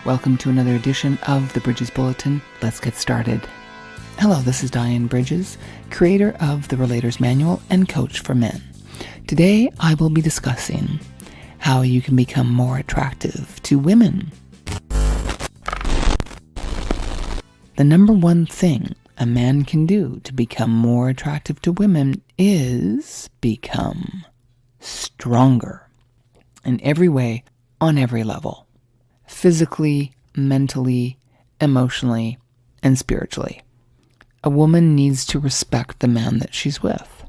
Welcome to another edition of the Bridges Bulletin. Let's get started. Hello, this is Dyann Bridges, creator of the Relator's Manual and coach for men. Today, I will be discussing how you can become more attractive to women. The number one thing a man can do to become more attractive to women is become stronger in every way, on every level. Physically, mentally, emotionally, and spiritually. A woman needs to respect the man that she's with.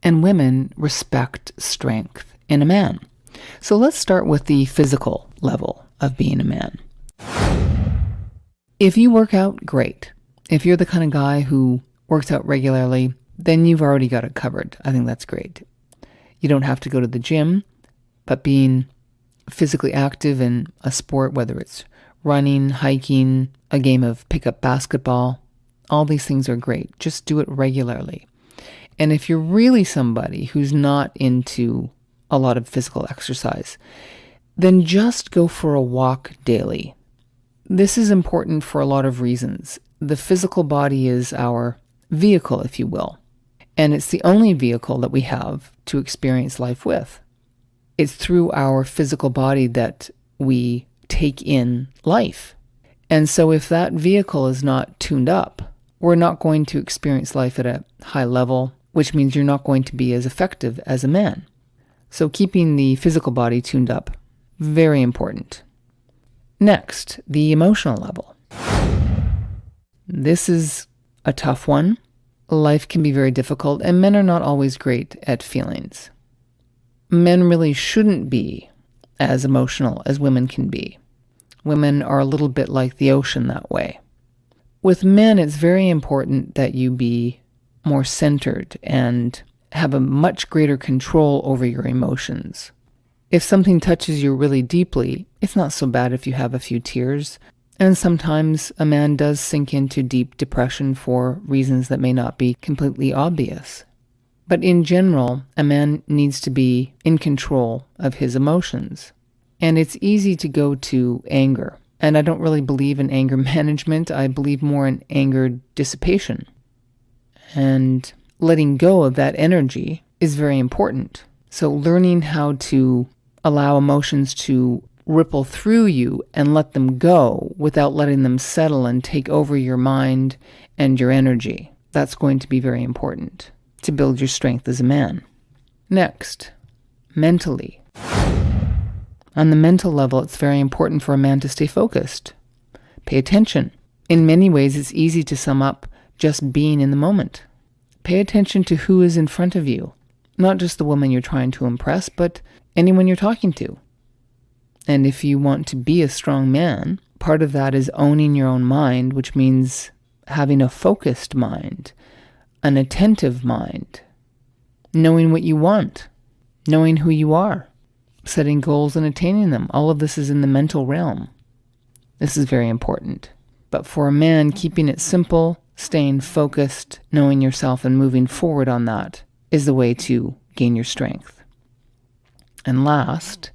And women respect strength in a man. So let's start with the physical level of being a man. If you work out, great. If you're the kind of guy who works out regularly, then you've already got it covered. I think that's great. You don't have to go to the gym, but being physically active in a sport, whether it's running, hiking, a game of pickup basketball, all these things are great. Just do it regularly. And if you're really somebody who's not into a lot of physical exercise, then just go for a walk daily. This is important for a lot of reasons. The physical body is our vehicle, if you will, and it's the only vehicle that we have to experience life with. It's through our physical body that we take in life. And so if that vehicle is not tuned up, we're not going to experience life at a high level, which means you're not going to be as effective as a man. So keeping the physical body tuned up, very important. Next, the emotional level. This is a tough one. Life can be very difficult, and men are not always great at feelings. Men really shouldn't be as emotional as women can be. Women are a little bit like the ocean that way. With men, it's very important that you be more centered and have a much greater control over your emotions. If something touches you really deeply, it's not so bad if you have a few tears. And sometimes a man does sink into deep depression for reasons that may not be completely obvious. But in general, a man needs to be in control of his emotions. And it's easy to go to anger. And I don't really believe in anger management. I believe more in anger dissipation. And letting go of that energy is very important. So learning how to allow emotions to ripple through you and let them go without letting them settle and take over your mind and your energy. That's going to be very important to build your strength as a man. Next, mentally. On the mental level, it's very important for a man to stay focused. Pay attention. In many ways, it's easy to sum up just being in the moment. Pay attention to who is in front of you. Not just the woman you're trying to impress, but anyone you're talking to. And if you want to be a strong man, part of that is owning your own mind, which means having a focused mind, an attentive mind, knowing what you want, knowing who you are, setting goals and attaining them. All of this is in the mental realm. This is very important. But for a man, keeping it simple, staying focused, knowing yourself and moving forward on that is the way to gain your strength. And last,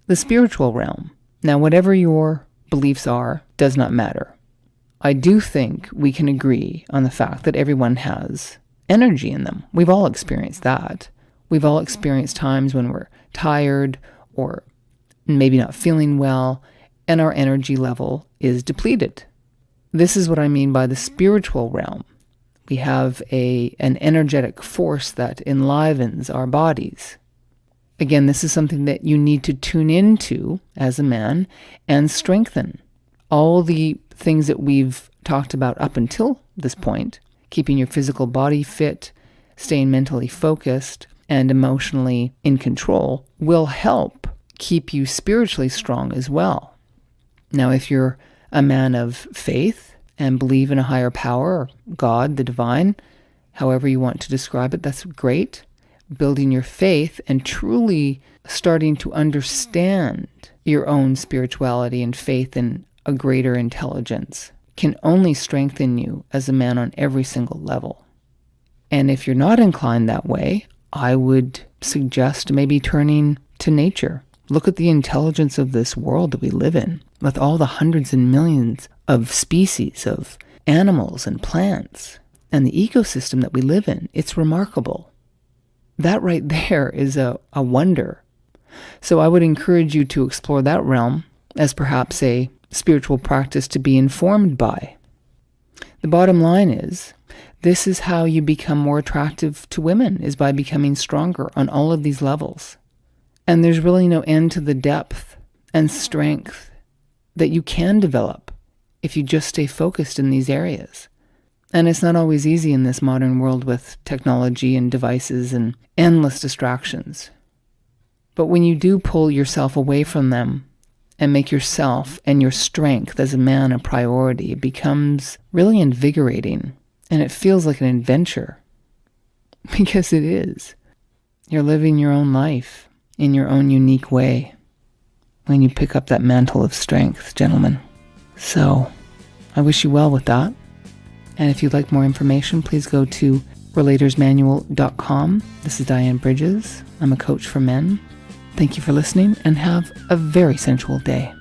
the spiritual realm. Now, whatever your beliefs are does not matter. I do think we can agree on the fact that everyone has energy in them. We've all experienced that. We've all experienced times when we're tired or maybe not feeling well, and our energy level is depleted. This is what I mean by the spiritual realm. We have an energetic force that enlivens our bodies. Again, this is something that you need to tune into as a man and strengthen. All the things that we've talked about up until this point, keeping your physical body fit, staying mentally focused, and emotionally in control, will help keep you spiritually strong as well. Now, if you're a man of faith and believe in a higher power, or God, the divine, however you want to describe it, that's great. Building your faith and truly starting to understand your own spirituality and faith in a greater intelligence can only strengthen you as a man on every single level. And if you're not inclined that way, I would suggest maybe turning to nature, Look at the intelligence of this world that we live in, with all the hundreds and millions of species of animals and plants, and the ecosystem that we live in. It's remarkable. That right there is a wonder. So I would encourage you to explore that realm as perhaps a spiritual practice to be informed by. The bottom line is, this is how you become more attractive to women, is by becoming stronger on all of these levels. And there's really no end to the depth and strength that you can develop if you just stay focused in these areas. And it's not always easy in this modern world with technology and devices and endless distractions. But when you do pull yourself away from them and make yourself and your strength as a man a priority, it becomes really invigorating, and it feels like an adventure. Because it is. You're living your own life in your own unique way when you pick up that mantle of strength, gentlemen. So I wish you well with that. And if you'd like more information, please go to relatorsmanual.com. This is Dyann Bridges. I'm a coach for men. Thank you for listening, and have a very sensual day.